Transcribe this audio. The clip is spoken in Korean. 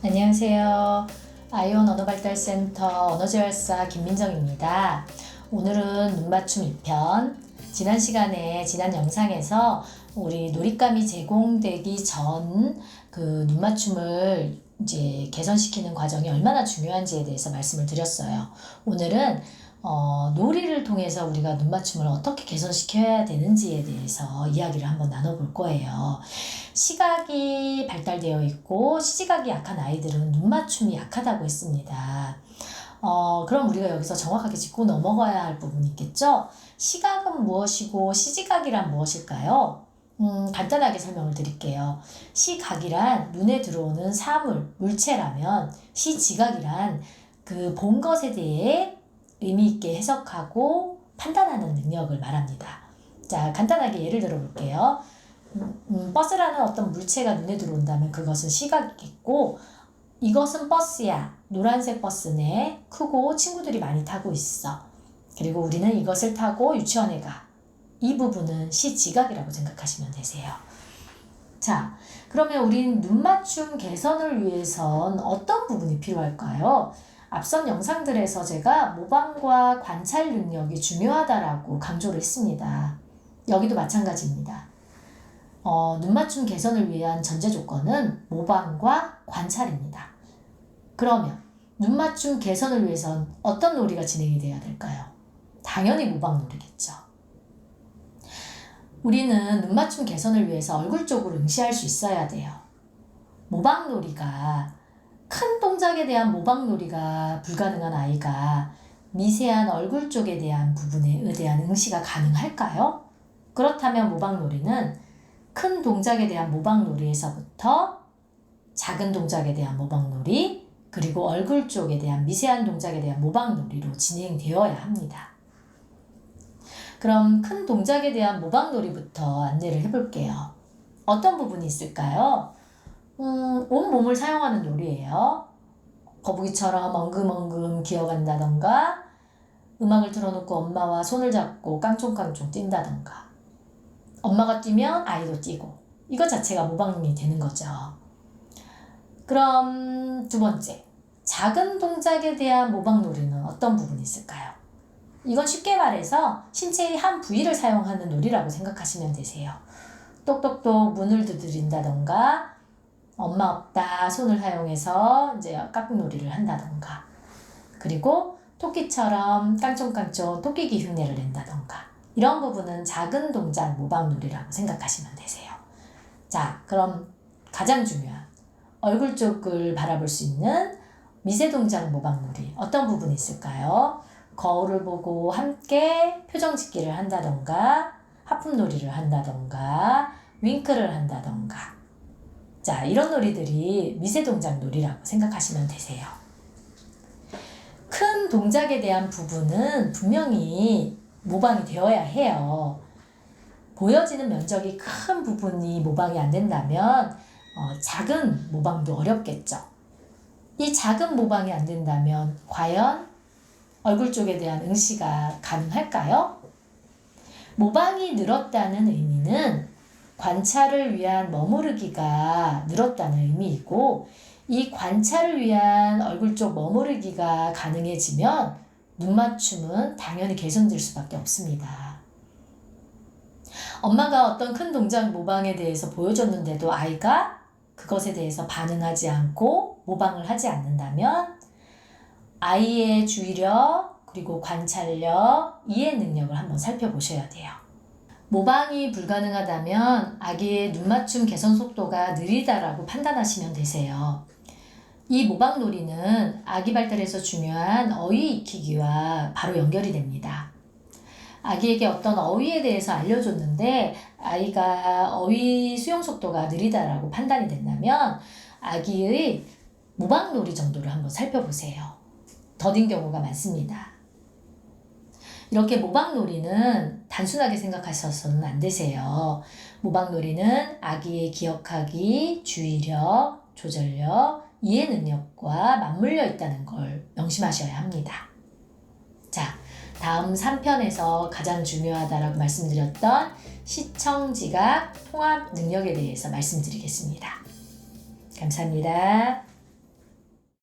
안녕하세요. 아이온 언어발달센터 언어재활사 김민정입니다. 오늘은 눈맞춤 2편. 지난 영상에서 우리 놀잇감이 제공되기 전 그 눈맞춤을 이제 개선시키는 과정이 얼마나 중요한지에 대해서 말씀을 드렸어요. 오늘은 놀이를 통해서 우리가 눈맞춤을 어떻게 개선시켜야 되는지에 대해서 이야기를 한번 나눠볼 거예요. 시각이 발달되어 있고 시지각이 약한 아이들은 눈맞춤이 약하다고 했습니다. 그럼 우리가 여기서 정확하게 짚고 넘어가야 할 부분이 있겠죠? 시각은 무엇이고 시지각이란 무엇일까요? 간단하게 설명을 드릴게요. 시각이란 눈에 들어오는 사물, 물체라면 시지각이란 그 본 것에 대해 의미 있게 해석하고 판단하는 능력을 말합니다. 자, 간단하게 예를 들어 볼게요. 버스라는 어떤 물체가 눈에 들어온다면 그것은 시각이겠고, 이것은 버스야. 노란색 버스네. 크고 친구들이 많이 타고 있어. 그리고 우리는 이것을 타고 유치원에 가. 이 부분은 시지각이라고 생각하시면 되세요. 자, 그러면 우린 눈맞춤 개선을 위해선 어떤 부분이 필요할까요? 앞선 영상들에서 제가 모방과 관찰 능력이 중요하다라고 강조를 했습니다. 여기도 마찬가지입니다. 눈맞춤 개선을 위한 전제 조건은 모방과 관찰입니다. 그러면 눈맞춤 개선을 위해선 어떤 놀이가 진행이 돼야 될까요? 당연히 모방놀이겠죠. 우리는 눈맞춤 개선을 위해서 얼굴 쪽으로 응시할 수 있어야 돼요. 모방놀이가 큰 동작에 대한 모방놀이가 불가능한 아이가 미세한 얼굴 쪽에 대한 부분에 대한 응시가 가능할까요? 그렇다면 모방놀이는 큰 동작에 대한 모방놀이에서부터 작은 동작에 대한 모방놀이, 그리고 얼굴 쪽에 대한 미세한 동작에 대한 모방놀이로 진행되어야 합니다. 그럼 큰 동작에 대한 모방놀이부터 안내를 해볼게요. 어떤 부분이 있을까요? 온 몸을 사용하는 놀이예요. 거북이처럼 엉금엉금 기어간다던가, 음악을 틀어놓고 엄마와 손을 잡고 깡총깡총 뛴다던가, 엄마가 뛰면 아이도 뛰고, 이것 자체가 모방이 되는 거죠. 그럼 두 번째, 작은 동작에 대한 모방놀이는 어떤 부분이 있을까요? 이건 쉽게 말해서 신체의 한 부위를 사용하는 놀이라고 생각하시면 되세요. 똑똑똑 문을 두드린다던가, 엄마 없다 손을 사용해서 이제 깍놀이를 한다던가, 그리고 토끼처럼 깡총깡총 토끼기 흉내를 낸다던가, 이런 부분은 작은 동작 모방놀이라고 생각하시면 되세요. 자, 그럼 가장 중요한 얼굴 쪽을 바라볼 수 있는 미세 동작 모방놀이, 어떤 부분이 있을까요? 거울을 보고 함께 표정 짓기를 한다던가, 하품놀이를 한다던가, 윙크를 한다던가. 자, 이런 놀이들이 미세 동작 놀이라고 생각하시면 되세요. 큰 동작에 대한 부분은 분명히 모방이 되어야 해요. 보여지는 면적이 큰 부분이 모방이 안 된다면 작은 모방도 어렵겠죠. 이 작은 모방이 안 된다면 과연 얼굴 쪽에 대한 응시가 가능할까요? 모방이 늘었다는 의미는 관찰을 위한 머무르기가 늘었다는 의미이고, 이 관찰을 위한 얼굴 쪽 머무르기가 가능해지면 눈맞춤은 당연히 개선될 수밖에 없습니다. 엄마가 어떤 큰 동작 모방에 대해서 보여줬는데도 아이가 그것에 대해서 반응하지 않고 모방을 하지 않는다면 아이의 주의력, 그리고 관찰력, 이해 능력을 한번 살펴보셔야 돼요. 모방이 불가능하다면 아기의 눈맞춤 개선 속도가 느리다라고 판단하시면 되세요. 이 모방놀이는 아기 발달에서 중요한 어휘 익히기와 바로 연결이 됩니다. 아기에게 어떤 어휘에 대해서 알려줬는데 아이가 어휘 수용 속도가 느리다라고 판단이 된다면 아기의 모방놀이 정도를 한번 살펴보세요. 더딘 경우가 많습니다. 이렇게 모방놀이는 단순하게 생각하셔서는 안 되세요. 모방놀이는 아기의 기억하기, 주의력, 조절력, 이해 능력과 맞물려 있다는 걸 명심하셔야 합니다. 자, 다음 3편에서 가장 중요하다라고 말씀드렸던 시청지각 통합 능력에 대해서 말씀드리겠습니다. 감사합니다.